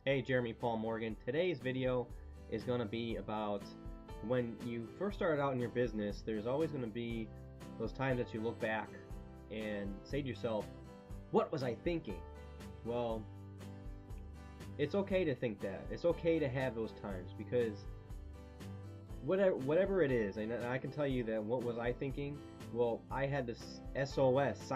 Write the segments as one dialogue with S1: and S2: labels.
S1: Hey, Jeremy Paul Morgan. Today's video is going to be about when you first started out in your business, there's always going to be those times that you look back and say to yourself, what was I thinking? Well, it's okay to think that. It's okay to have those times because whatever it is, and I can tell you that what was I thinking? Well, I had this S.O.S,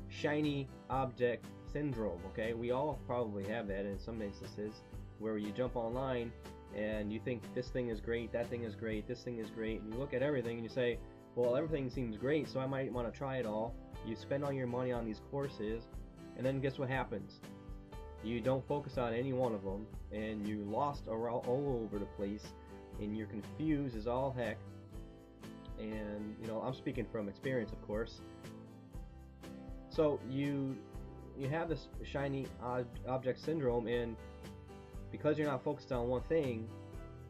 S1: shiny object syndrome. Okay, we all probably have that in some instances where you jump online and you think this thing is great, that thing is great, this thing is great, and you look at everything and you say, well, everything seems great, so I might want to try it all. You spend all your money on these courses, and then guess what happens? You don't focus on any one of them, and you lost all over the place, and you're confused as all heck. And I'm speaking from experience, of course. So you have this shiny object syndrome, and because you're not focused on one thing,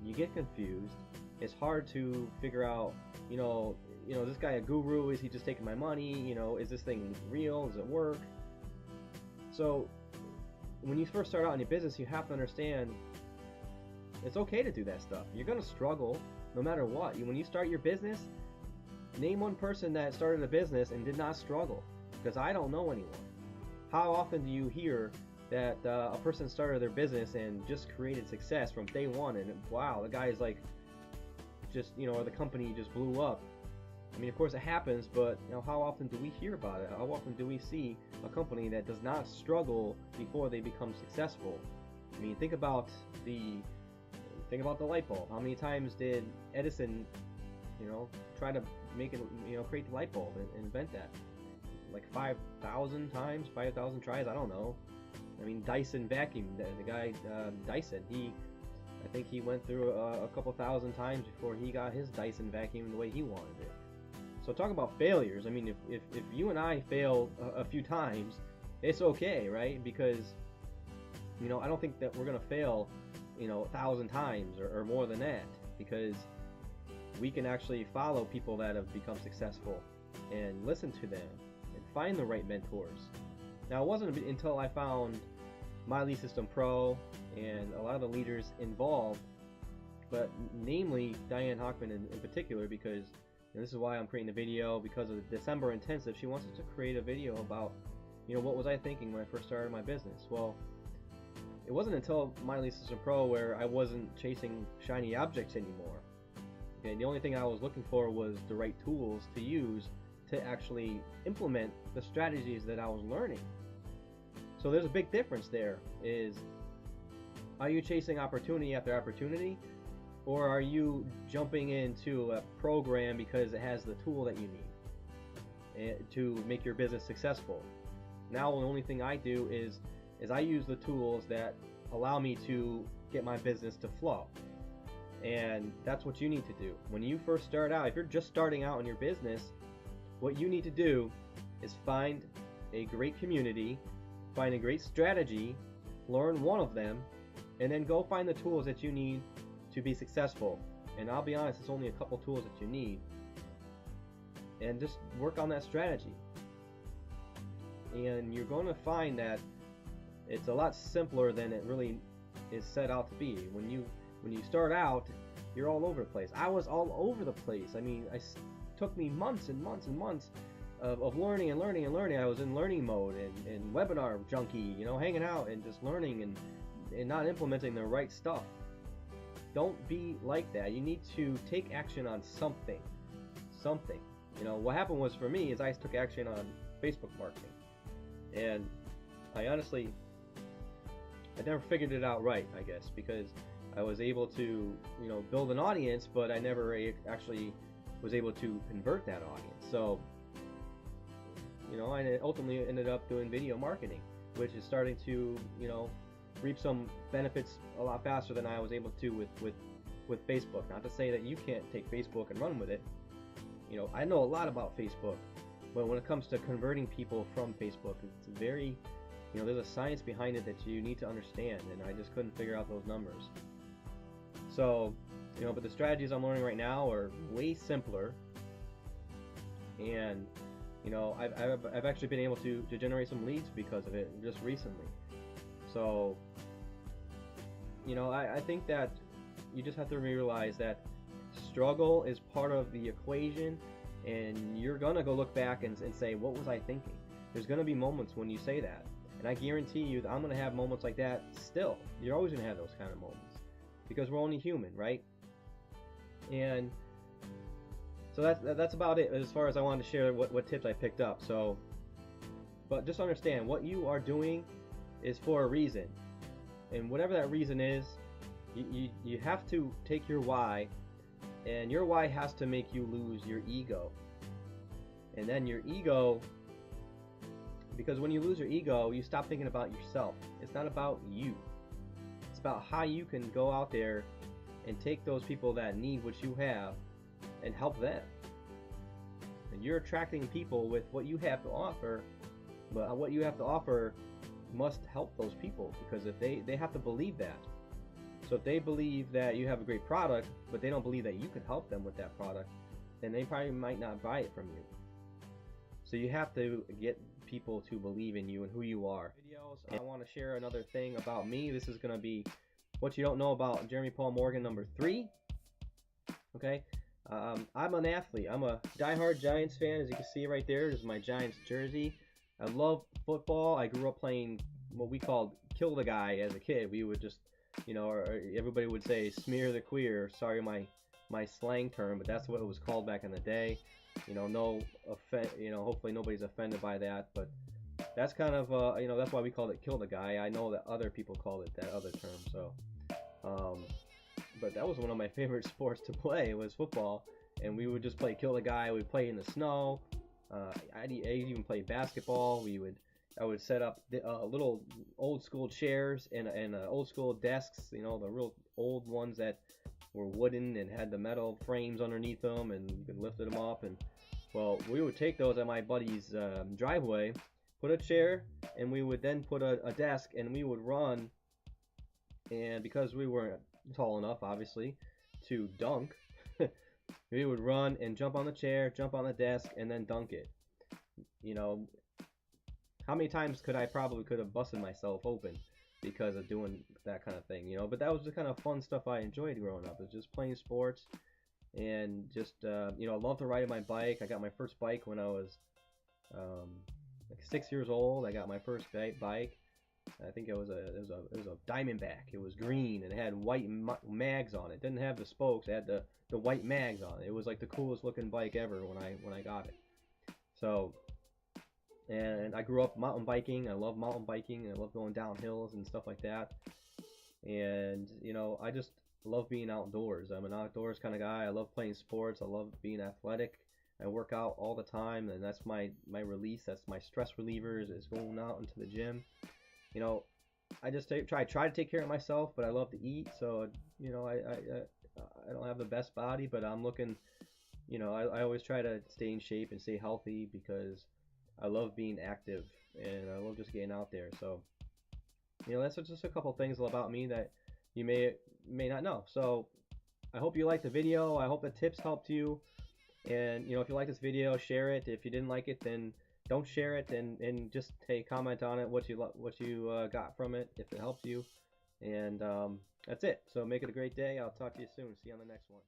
S1: you get confused. It's hard to figure out, is this guy a guru? Is he just taking my money? Is this thing real? Does it work? So when you first start out in your business, you have to understand it's okay to do that stuff. You're gonna struggle no matter what. When you start your business, name one person that started a business and did not struggle, because I don't know anyone. How often do you hear that a person started their business and just created success from day one, and wow, the guy is like or the company just blew up? I mean, of course it happens, but how often do we hear about it? How often do we see a company that does not struggle before they become successful? I mean, think about the light bulb. How many times did Edison, try to make it, create the light bulb and invent that? Like 5,000 times, 5,000 tries, I don't know. I mean, Dyson vacuum, the guy Dyson, I think he went through a couple thousand times before he got his Dyson vacuum the way he wanted it. So talk about failures. I mean, if you and I fail a few times, it's okay, right? Because I don't think that we're gonna fail 1,000 times or more than that, because we can actually follow people that have become successful and listen to them and find the right mentors. Now, it wasn't until I found My Lead System Pro and a lot of the leaders involved, but namely Diane Hockman in particular, because this is why I'm creating the video, because of the December intensive. She wants us to create a video about what was I thinking when I first started my business. Well, it wasn't until My Lead System Pro where I wasn't chasing shiny objects anymore. Okay, the only thing I was looking for was the right tools to use to actually implement the strategies that I was learning. So there's a big difference there. Are you chasing opportunity after opportunity, or are you jumping into a program because it has the tool that you need to make your business successful? Now the only thing I do is I use the tools that allow me to get my business to flow. And that's what you need to do. When you first start out, if you're just starting out in your business, what you need to do is find a great community, find a great strategy, learn one of them, and then go find the tools that you need to be successful. And I'll be honest, it's only a couple tools that you need, and just work on that strategy. And you're going to find that it's a lot simpler than it really is set out to be. When you start out, you're all over the place. I was all over the place. I mean, it took me months and months and months of learning and learning and learning. I was in learning mode and webinar junkie, hanging out and just learning and not implementing the right stuff. Don't be like that. You need to take action on something. What happened was, for me, is I took action on Facebook marketing, and I never figured it out right, I guess, because I was able to build an audience, but I never actually was able to convert that audience. So I ultimately ended up doing video marketing, which is starting to reap some benefits a lot faster than I was able to with Facebook. Not to say that you can't take Facebook and run with it. I know a lot about Facebook, but when it comes to converting people from Facebook, it's very, there's a science behind it that you need to understand, and I just couldn't figure out those numbers. So, but the strategies I'm learning right now are way simpler, and I've actually been able to generate some leads because of it just recently. So I think that you just have to realize that struggle is part of the equation, and you're gonna go look back and say, what was I thinking? There's gonna be moments when you say that, and I guarantee you that I'm gonna have moments like that still. You're always gonna have those kind of moments because we're only human, right? And so that's about it as far as I wanted to share what tips I picked up. So, but just understand what you are doing is for a reason, and whatever that reason is, you have to take your why, and your why has to make you lose your ego. And then your ego, because when you lose your ego, you stop thinking about yourself. It's not about you. It's about how you can go out there and take those people that need what you have and help them. And you're attracting people with what you have to offer, but what you have to offer must help those people, because if they have to believe that. So if they believe that you have a great product, but they don't believe that you can help them with that product, then they probably might not buy it from you. So you have to get people to believe in you and who you are. I want to share another thing about me. This is going to be what you don't know about Jeremy Paul Morgan number 3. Okay, I'm an athlete. I'm a diehard Giants fan. As you can see right there, this is my Giants jersey. I love football. I grew up playing what we called kill the guy as a kid. We would just, or everybody would say smear the queer. Sorry, my slang term, but that's what it was called back in the day. No offense. Hopefully nobody's offended by that, but that's kind of that's why we called it kill the guy. I know that other people called it that other term. So, but that was one of my favorite sports to play, was football, and we would just play kill the guy. We'd play in the snow. I even played basketball. I would set up little old school chairs and old school desks, the real old ones that were wooden and had the metal frames underneath them, and you could lift them up. And well, we would take those at my buddy's driveway, put a chair, and we would then put a desk, and we would run. And because we weren't tall enough, obviously, to dunk, we would run and jump on the chair, jump on the desk, and then dunk it. How many times could have busted myself open because of doing that kind of thing, But that was the kind of fun stuff I enjoyed growing up. It was just playing sports, and just I love to ride my bike. I got my first bike when I was like 6 years old. I got my first bike. I think it was a Diamondback. It was green and it had white mags on it. It didn't have the spokes. It had the white mags on it. It was like the coolest looking bike ever when I got it. So, and I grew up mountain biking. I love mountain biking, and I love going down hills and stuff like that. And I just love being outdoors. I'm an outdoors kind of guy. I love playing sports. I love being athletic. I work out all the time, and that's my release. That's my stress relievers, is going out into the gym. I just try to take care of myself, but I love to eat. So I don't have the best body, but I'm looking. I always try to stay in shape and stay healthy, because I love being active, and I love just getting out there. So, that's just a couple things about me that you may not know. So, I hope you liked the video. I hope the tips helped you. And, if you like this video, share it. If you didn't like it, then don't share it, and just comment on it, what you got from it, if it helped you. And that's it. So make it a great day. I'll talk to you soon. See you on the next one.